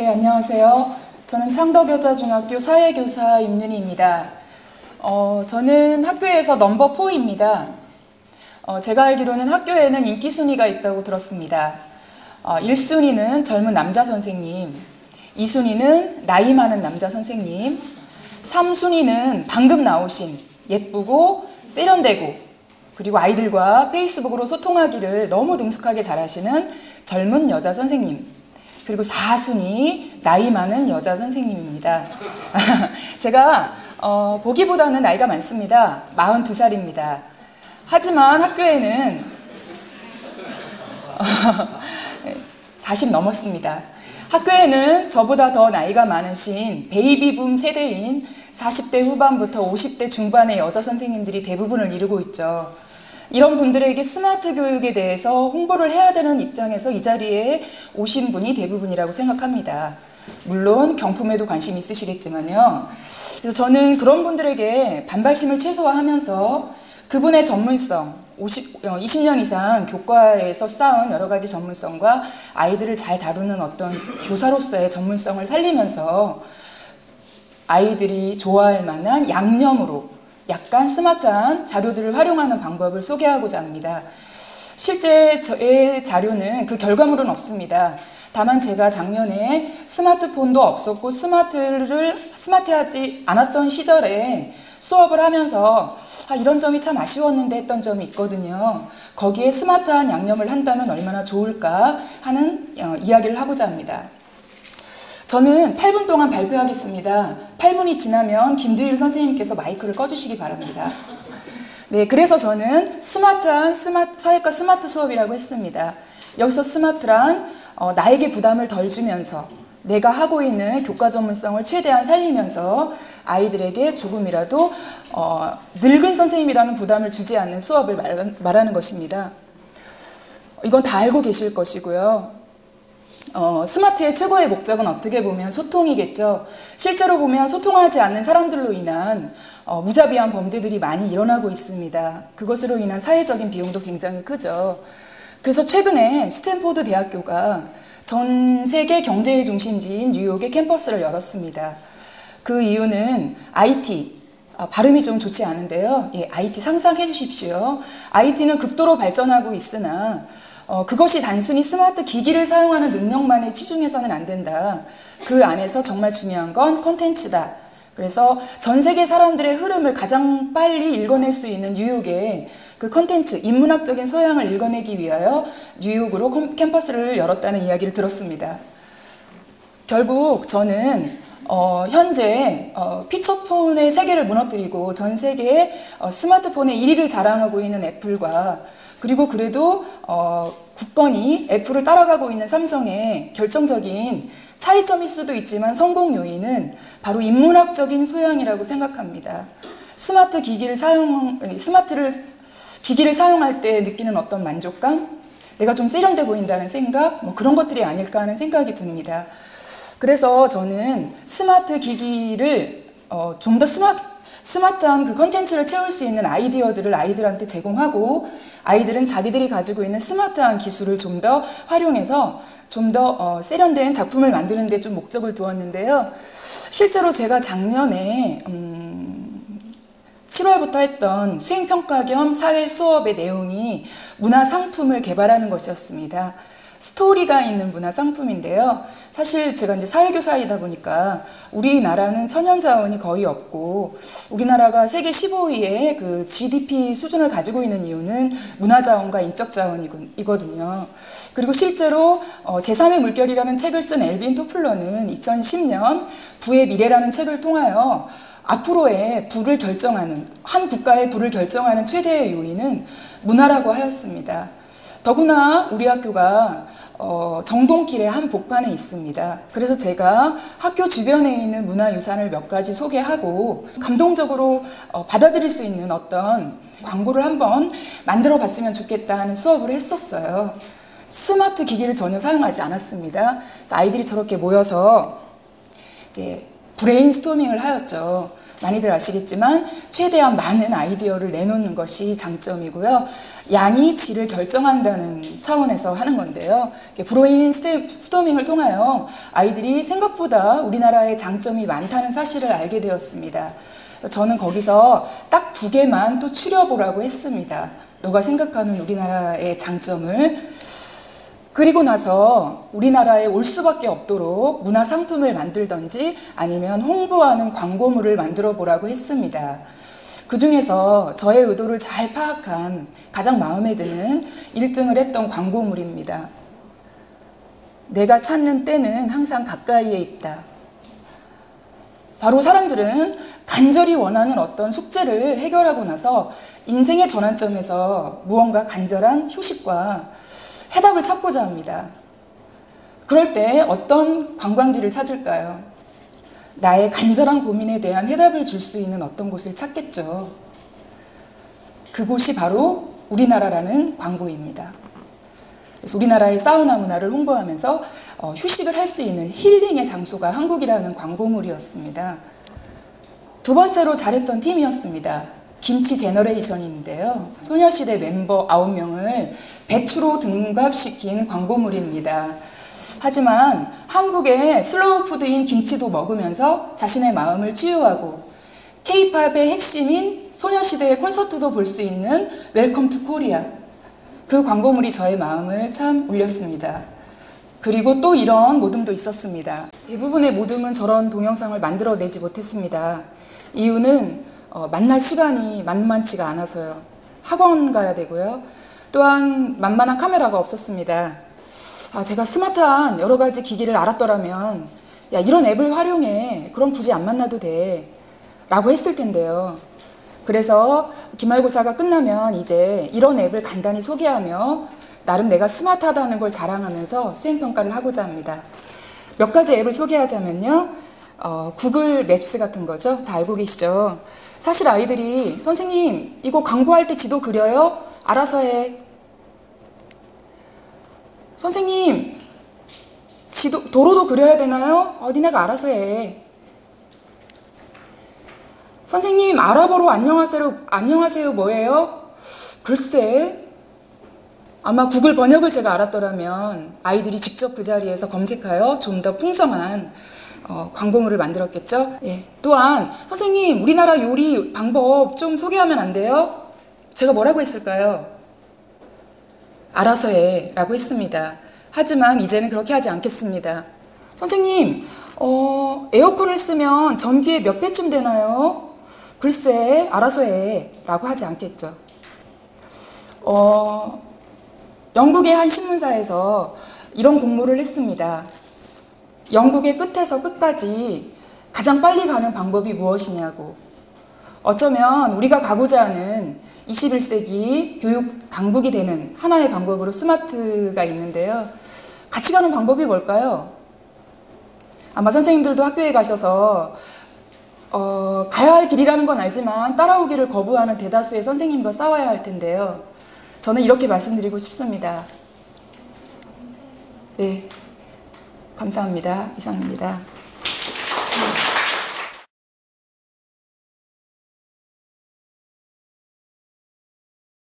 네, 안녕하세요. 저는 창덕여자중학교 사회교사 임윤희입니다. 저는 학교에서 넘버 4입니다. 제가 알기로는 학교에는 인기 순위가 있다고 들었습니다. 1순위는 젊은 남자 선생님, 2순위는 나이 많은 남자 선생님, 3순위는 방금 나오신 예쁘고 세련되고 그리고 아이들과 페이스북으로 소통하기를 너무 능숙하게 잘하시는 젊은 여자 선생님, 그리고 4순위 나이 많은 여자 선생님입니다. 제가 보기보다는 나이가 많습니다. 42살입니다. 하지만 학교에는 40 넘었습니다. 학교에는 저보다 더 나이가 많으신 베이비붐 세대인 40대 후반부터 50대 중반의 여자 선생님들이 대부분을 이루고 있죠. 이런 분들에게 스마트 교육에 대해서 홍보를 해야 되는 입장에서 이 자리에 오신 분이 대부분이라고 생각합니다. 물론 경품에도 관심 있으시겠지만요. 그래서 저는 그런 분들에게 반발심을 최소화하면서 그분의 전문성, 20년 이상 교과에서 쌓은 여러 가지 전문성과 아이들을 잘 다루는 어떤 교사로서의 전문성을 살리면서 아이들이 좋아할 만한 양념으로 약간 스마트한 자료들을 활용하는 방법을 소개하고자 합니다. 실제 저의 자료는 그 결과물은 없습니다. 다만 제가 작년에 스마트폰도 없었고 스마트하지 않았던 시절에 수업을 하면서 이런 점이 참 아쉬웠는데 했던 점이 있거든요. 거기에 스마트한 양념을 한다면 얼마나 좋을까 하는 이야기를 하고자 합니다. 저는 8분 동안 발표하겠습니다. 8분이 지나면 김두일 선생님께서 마이크를 꺼주시기 바랍니다. 네, 그래서 저는 스마트한 사회과 스마트 수업이라고 했습니다. 여기서 스마트란 나에게 부담을 덜 주면서 내가 하고 있는 교과 전문성을 최대한 살리면서 아이들에게 조금이라도 늙은 선생님이라는 부담을 주지 않는 수업을 말하는 것입니다. 이건 다 알고 계실 것이고요. 스마트의 최고의 목적은 어떻게 보면 소통이겠죠. 실제로 보면 소통하지 않는 사람들로 인한 무자비한 범죄들이 많이 일어나고 있습니다. 그것으로 인한 사회적인 비용도 굉장히 크죠. 그래서 최근에 스탠포드 대학교가 전 세계 경제의 중심지인 뉴욕에 캠퍼스를 열었습니다. 그 이유는 IT, 발음이 좀 좋지 않은데요. 예, IT 상상해 주십시오. IT는 극도로 발전하고 있으나 그것이 단순히 스마트 기기를 사용하는 능력만에 치중해서는 안 된다. 그 안에서 정말 중요한 건 콘텐츠다. 그래서 전 세계 사람들의 흐름을 가장 빨리 읽어낼 수 있는 뉴욕의 그 콘텐츠, 인문학적인 소양을 읽어내기 위하여 뉴욕으로 캠퍼스를 열었다는 이야기를 들었습니다. 결국 저는 현재 피처폰의 세계를 무너뜨리고 전 세계의 스마트폰의 1위를 자랑하고 있는 애플과 그리고 그래도 굳건히 애플을 따라가고 있는 삼성의 결정적인 차이점일 수도 있지만 성공 요인은 바로 인문학적인 소양이라고 생각합니다. 기기를 사용할 때 느끼는 어떤 만족감, 내가 좀 세련돼 보인다는 생각, 그런 것들이 아닐까 하는 생각이 듭니다. 그래서 저는 스마트 기기를 좀 더 스마트한 그 컨텐츠를 채울 수 있는 아이디어들을 아이들한테 제공하고 아이들은 자기들이 가지고 있는 스마트한 기술을 좀 더 활용해서 좀 더 세련된 작품을 만드는 데 좀 목적을 두었는데요. 실제로 제가 작년에 7월부터 했던 수행평가 겸 사회 수업의 내용이 문화상품을 개발하는 것이었습니다. 스토리가 있는 문화상품인데요. 사실 제가 이제 사회교사이다 보니까 우리나라는 천연자원이 거의 없고 우리나라가 세계 15위의 그 GDP 수준을 가지고 있는 이유는 문화자원과 인적자원이거든요. 그리고 실제로 제3의 물결이라는 책을 쓴 엘빈 토플러는 2010년 부의 미래라는 책을 통하여 앞으로의 부를 결정하는, 한 국가의 부를 결정하는 최대의 요인은 문화라고 하였습니다. 더구나 우리 학교가 정동길의 한 복판에 있습니다. 그래서 제가 학교 주변에 있는 문화유산을 몇 가지 소개하고 감동적으로 받아들일 수 있는 어떤 광고를 한번 만들어 봤으면 좋겠다 하는 수업을 했었어요. 스마트 기기를 전혀 사용하지 않았습니다. 아이들이 저렇게 모여서 이제 브레인스토밍을 하였죠. 많이들 아시겠지만 최대한 많은 아이디어를 내놓는 것이 장점이고요. 양이 질을 결정한다는 차원에서 하는 건데요. 브레인스토밍을 통하여 아이들이 생각보다 우리나라의 장점이 많다는 사실을 알게 되었습니다. 저는 거기서 딱 2개만 또 추려보라고 했습니다. 너가 생각하는 우리나라의 장점을. 그리고 나서 우리나라에 올 수밖에 없도록 문화 상품을 만들던지 아니면 홍보하는 광고물을 만들어 보라고 했습니다. 그 중에서 저의 의도를 잘 파악한 가장 마음에 드는 1등을 했던 광고물입니다. 내가 찾는 때는 항상 가까이에 있다. 바로 사람들은 간절히 원하는 어떤 숙제를 해결하고 나서 인생의 전환점에서 무언가 간절한 휴식과 해답을 찾고자 합니다. 그럴 때 어떤 관광지를 찾을까요? 나의 간절한 고민에 대한 해답을 줄 수 있는 어떤 곳을 찾겠죠. 그곳이 바로 우리나라라는 광고입니다. 그래서 우리나라의 사우나 문화를 홍보하면서 휴식을 할 수 있는 힐링의 장소가 한국이라는 광고물이었습니다. 2번째로 잘했던 팀이었습니다. 김치 제너레이션인데요. 소녀시대 멤버 9명을 배추로 등갑시킨 광고물입니다. 하지만 한국의 슬로우 푸드인 김치도 먹으면서 자신의 마음을 치유하고 K-팝의 핵심인 소녀시대의 콘서트도 볼 수 있는 웰컴 투 코리아. 그 광고물이 저의 마음을 참 울렸습니다. 그리고 또 이런 모듬도 있었습니다. 대부분의 모듬은 저런 동영상을 만들어내지 못했습니다. 이유는 만날 시간이 만만치가 않아서요. 학원 가야 되고요. 또한 만만한 카메라가 없었습니다. 제가 스마트한 여러 가지 기기를 알았더라면 야, 이런 앱을 활용해. 그럼 굳이 안 만나도 돼. 라고 했을 텐데요. 그래서 기말고사가 끝나면 이제 이런 앱을 간단히 소개하며 나름 내가 스마트하다는 걸 자랑하면서 수행평가를 하고자 합니다. 몇 가지 앱을 소개하자면요. 구글 맵스 같은 거죠. 다 알고 계시죠? 사실 아이들이 선생님 이거 광고할 때 지도 그려요? 알아서 해. 선생님 도로도 그려야 되나요? 니네가 알아서 해. 선생님 알아보러 안녕하세요 뭐예요? 글쎄 아마 구글 번역을 제가 알았더라면 아이들이 직접 그 자리에서 검색하여 좀 더 풍성한 광고물을 만들었겠죠. 예. 또한 선생님 우리나라 요리 방법 좀 소개하면 안 돼요? 제가 뭐라고 했을까요? 알아서 해 라고 했습니다. 하지만 이제는 그렇게 하지 않겠습니다. 선생님 에어컨을 쓰면 전기에 몇 배쯤 되나요? 글쎄 알아서 해 라고 하지 않겠죠. 영국의 한 신문사에서 이런 공모를 했습니다. 영국의 끝에서 끝까지 가장 빨리 가는 방법이 무엇이냐고. 어쩌면 우리가 가고자 하는 21세기 교육 강국이 되는 하나의 방법으로 스마트가 있는데요. 같이 가는 방법이 뭘까요? 아마 선생님들도 학교에 가셔서 가야 할 길이라는 건 알지만 따라오기를 거부하는 대다수의 선생님과 싸워야 할 텐데요. 저는 이렇게 말씀드리고 싶습니다. 네, 감사합니다. 이상입니다.